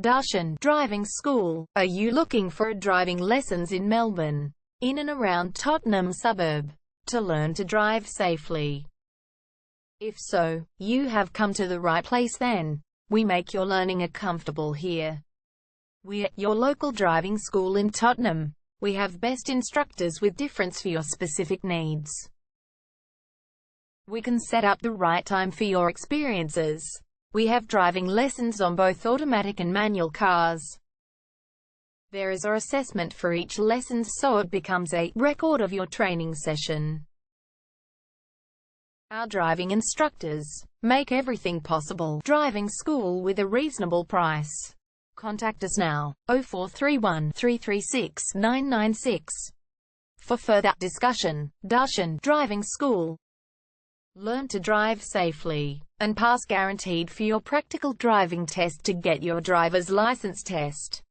Darshan Driving School. Are you looking for driving lessons in Melbourne, in and around Tottenham suburb, to learn to drive safely? If so, you have come to the right place then. We make your learning comfortable here. We're your local driving school in Tottenham. We have best instructors with difference for your specific needs. We can set up the right time for your experiences. We have driving lessons on both automatic and manual cars. There is an assessment for each lesson, so it becomes a record of your training session. Our driving instructors make everything possible. Driving school with a reasonable price. Contact us now, 0431 336 996. For further discussion. Darshan Driving School. Learn to drive safely and pass guaranteed for your practical driving test to get your driver's license test.